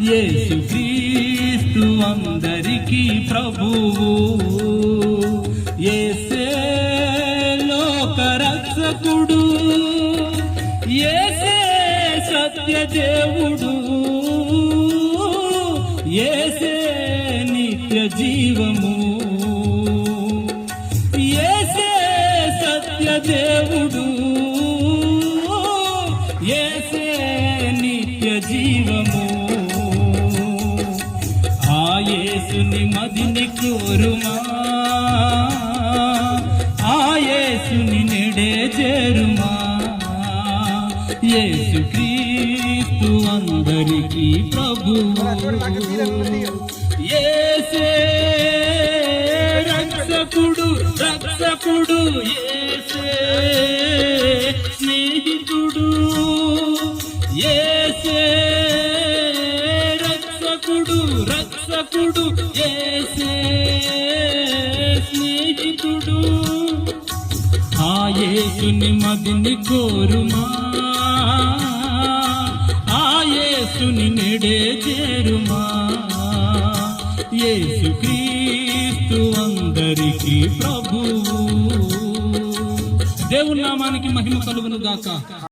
యేసుక్రీస్తు అందరికీ ప్రభువు, యేసే లోక రక్షకుడు, యేసే సత్య దేవుడు, యేసే నిత్య జీవము, యేసే సత్య దేవుడు, యేసే నిత్య జీవము. ఆ యేసుని మదిని కోరుమా, ఆ యేసుని నెడే చేరుమా. యేసుక్రీస్తు అందరికీ ప్రభువు, యేసే రక్షకుడు, రక్షకుడు, యేసే స్నేహితుడు, యేసే రక్షకుడు, రక్షకుడు, యేసే స్నేహితుడు. ఆ యేసుని మదిని కోరుమా, ఆ యేసుని నెడే చేరుమా. యేసుక్రీస్తు అందరికీ ప్రభువు. దేవుని నామానికి మహిమ కలుగును గాక.